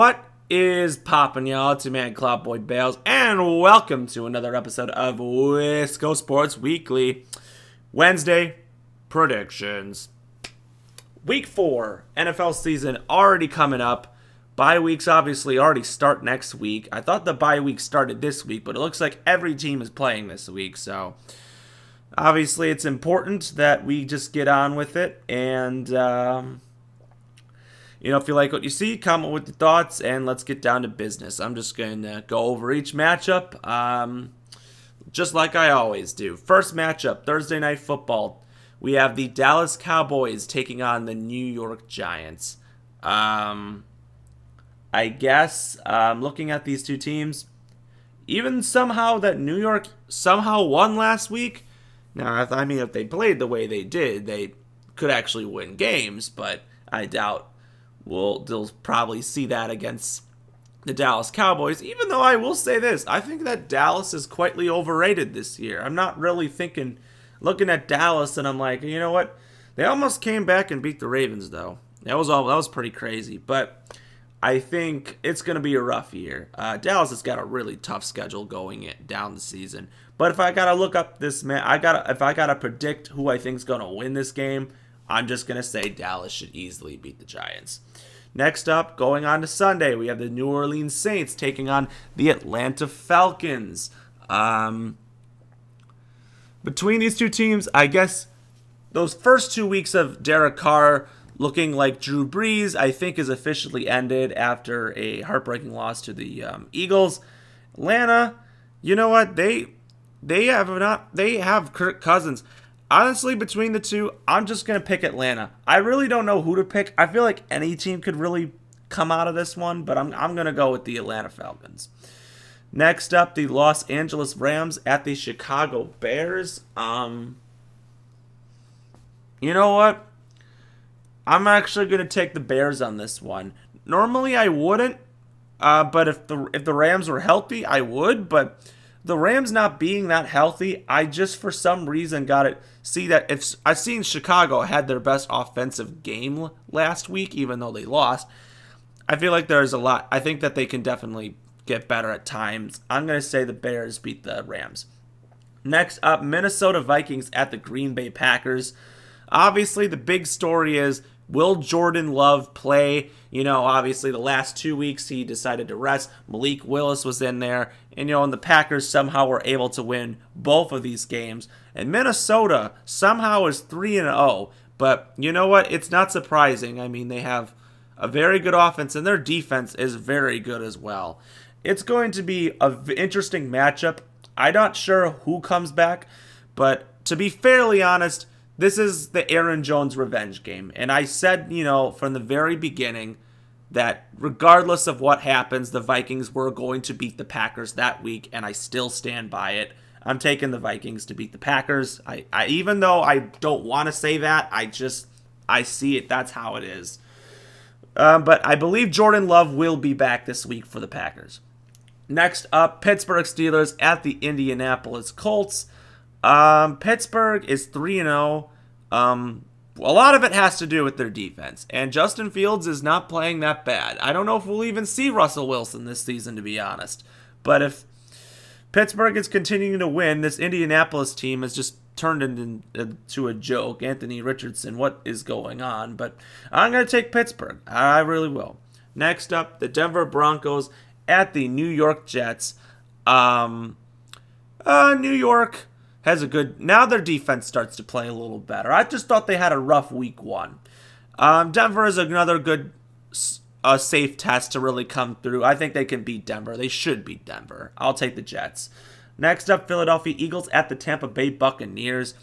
What is poppin', y'all? It's your man, Cloudboy Bales, and welcome to another episode of Wisco Sports Weekly. Wednesday predictions. Week 4, NFL season already coming up. Bye weeks obviously already start next week. I thought the bye week started this week, but it looks like every team is playing this week, so obviously it's important that we just get on with it. And if you like what you see, comment with your thoughts, and let's get down to business. I'm just going to go over each matchup, just like I always do. First matchup, Thursday Night Football. We have the Dallas Cowboys taking on the New York Giants. I guess, looking at these two teams, even somehow that New York somehow won last week. Now, I mean, if they played the way they did, they could actually win games, but I doubt they'll probably see that against the Dallas Cowboys, even though I will say this. I think that Dallas is quietly overrated this year. I'm not really looking at Dallas, and I'm like, you know what? They almost came back and beat the Ravens, though. That was pretty crazy, but I think it's going to be a rough year. Dallas has got a really tough schedule going down the season. But if I got to look up this man, if I got to predict who I think is going to win this game, I'm just going to say Dallas should easily beat the Giants. Next up, going on to Sunday, we have the New Orleans Saints taking on the Atlanta Falcons. Between these two teams, I guess those first 2 weeks of Derek Carr looking like Drew Brees, I think, is officially ended after a heartbreaking loss to the Eagles. Atlanta, you know what? They have Kirk Cousins. Honestly, between the two, I'm just going to pick Atlanta. I really don't know who to pick. I feel like any team could really come out of this one, but I'm going to go with the Atlanta Falcons. Next up, the Los Angeles Rams at the Chicago Bears. You know what? I'm actually going to take the Bears on this one. Normally, I wouldn't, but if the Rams were healthy, I would, but the Rams not being that healthy, I just for some reason got to see that if I've seen Chicago had their best offensive game last week, even though they lost. I feel like there's a lot. I think that they can definitely get better at times. I'm going to say the Bears beat the Rams. Next up, Minnesota Vikings at the Green Bay Packers. Obviously, the big story is, will Jordan Love play? Obviously, the last 2 weeks he decided to rest. Malik Willis was in there. And, and the Packers somehow were able to win both of these games. And Minnesota somehow is 3-0. But you know what? It's not surprising. I mean, they have a very good offense, and their defense is very good as well. It's going to be an interesting matchup. I'm not sure who comes back. But to be fairly honest, this is the Aaron Jones revenge game. And I said, from the very beginning that regardless of what happens, the Vikings were going to beat the Packers that week, and I still stand by it. I'm taking the Vikings to beat the Packers. I even though I don't want to say that, I see it. That's how it is. But I believe Jordan Love will be back this week for the Packers. Next up, Pittsburgh Steelers at the Indianapolis Colts. Pittsburgh is 3-0. A lot of it has to do with their defense, and Justin Fields is not playing that bad. I don't know if we'll even see Russell Wilson this season, to be honest. But if Pittsburgh is continuing to win, this Indianapolis team has just turned into a joke. Anthony Richardson, what is going on? But I'm going to take Pittsburgh. I really will. Next up, the Denver Broncos at the New York Jets. New York has a good... Now their defense starts to play a little better. I just thought they had a rough week 1. Denver is another good safe test to really come through. I think they can beat Denver. They should beat Denver. I'll take the Jets. Next up, Philadelphia Eagles at the Tampa Bay Buccaneers.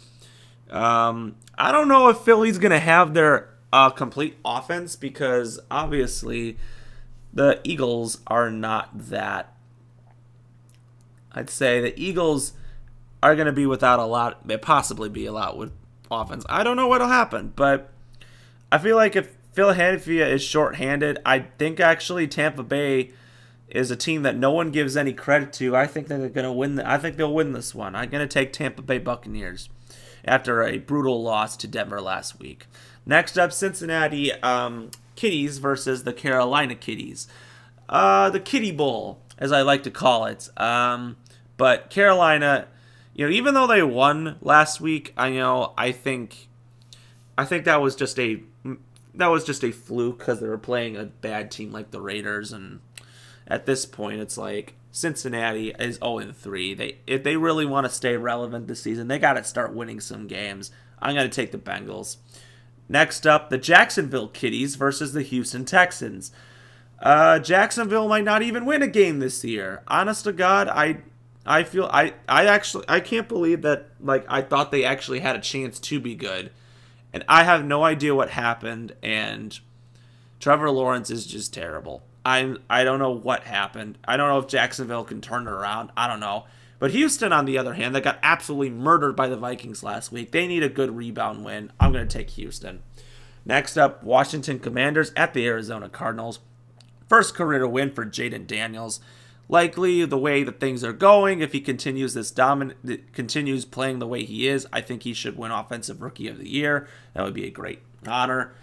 I don't know if Philly's going to have their complete offense, because obviously the Eagles are not that. I'd say the Eagles are going to be without a lot, may possibly be a lot with offense. I don't know what'll happen, but I feel like if Philadelphia is shorthanded, I think actually Tampa Bay is a team that no one gives any credit to. I think that they're going to win. I think they'll win this one. I'm going to take Tampa Bay Buccaneers after a brutal loss to Denver last week. Next up, Cincinnati Kitties versus the Carolina Kitties. the Kitty Bowl, as I like to call it. But Carolina, even though they won last week, I think that was just a fluke because they were playing a bad team like the Raiders, and at this point, it's like Cincinnati is 0-3. If they really want to stay relevant this season, they got to start winning some games. I'm going to take the Bengals. Next up, the Jacksonville Kitties versus the Houston Texans. Jacksonville might not even win a game this year. Honest to God, I feel I can't believe that I thought they actually had a chance to be good. And I have no idea what happened, and Trevor Lawrence is just terrible. I don't know what happened. I don't know if Jacksonville can turn it around. I don't know. But Houston, on the other hand, that got absolutely murdered by the Vikings last week. They need a good rebound win. I'm going to take Houston. Next up, Washington Commanders at the Arizona Cardinals. First career win for Jaden Daniels. Likely, the way that things are going, if he continues continues playing the way he is, I think he should win Offensive Rookie of the Year. That would be a great honor.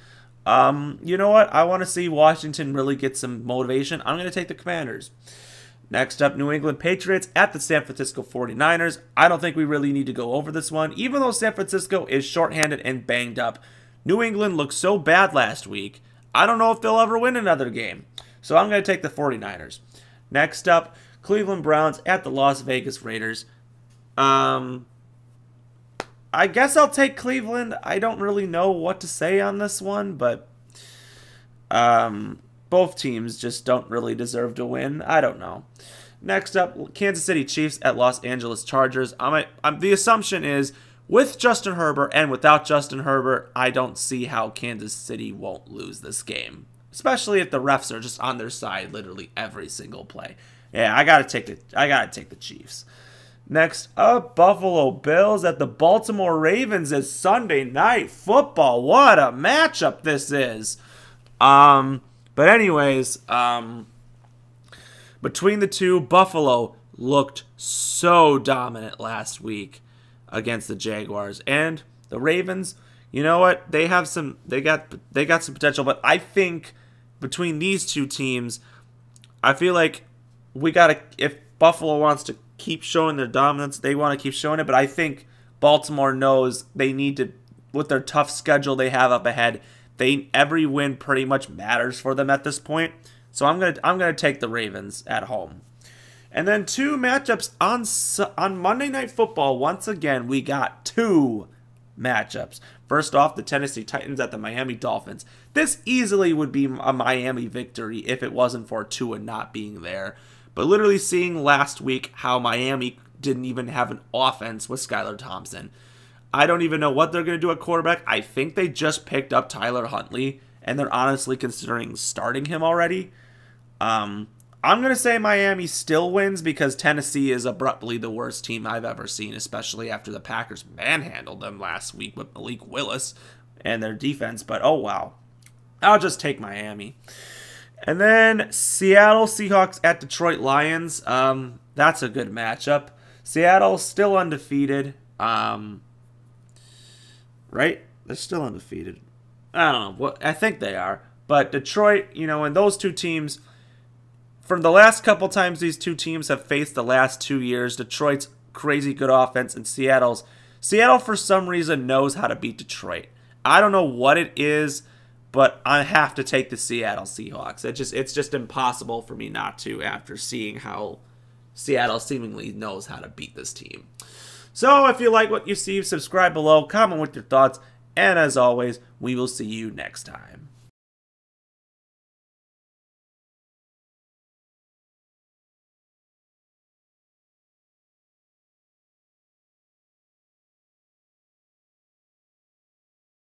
You know what? I want to see Washington really get some motivation. I'm going to take the Commanders. Next up, New England Patriots at the San Francisco 49ers. I don't think we really need to go over this one. Even though San Francisco is shorthanded and banged up, New England looked so bad last week, I don't know if they'll ever win another game. So I'm going to take the 49ers. Next up, Cleveland Browns at the Las Vegas Raiders. I guess I'll take Cleveland. I don't really know what to say on this one, but both teams just don't really deserve to win. I don't know. Next up, Kansas City Chiefs at Los Angeles Chargers. The assumption is, with Justin Herbert and without Justin Herbert, I don't see how Kansas City won't lose this game. Especially if the refs are just on their side literally every single play. Yeah, I gotta take the Chiefs. Next up, Buffalo Bills at the Baltimore Ravens is Sunday Night Football. What a matchup this is. But anyways, between the two, Buffalo looked so dominant last week against the Jaguars, and the Ravens, you know what? They got some potential, but I think between these two teams, I feel like if Buffalo wants to keep showing their dominance, they want to keep showing it, but I think Baltimore knows they need to, with their tough schedule they have up ahead, every win pretty much matters for them at this point. So I'm gonna take the Ravens at home. And then two matchups on Monday Night Football. Once again, we got two matchups. First off, the Tennessee Titans at the Miami Dolphins. This easily would be a Miami victory if it wasn't for Tua not being there. But literally seeing last week how Miami didn't even have an offense with Skylar Thompson. I don't even know what they're going to do at quarterback. I think they just picked up Tyler Huntley, and they're honestly considering starting him already. I'm going to say Miami still wins because Tennessee is abruptly the worst team I've ever seen, especially after the Packers manhandled them last week with Malik Willis and their defense. But oh wow, I'll just take Miami. And then Seattle Seahawks at Detroit Lions. That's a good matchup. Seattle still undefeated. Right? They're still undefeated. I don't know. I think they are. But Detroit, and those two teams, from the last couple times these two teams have faced the last 2 years, Detroit's crazy good offense and Seattle for some reason knows how to beat Detroit. I don't know what it is, but I have to take the Seattle Seahawks. It's just impossible for me not to after seeing how Seattle seemingly knows how to beat this team. So if you like what you see, subscribe below, comment with your thoughts, and as always, we will see you next time.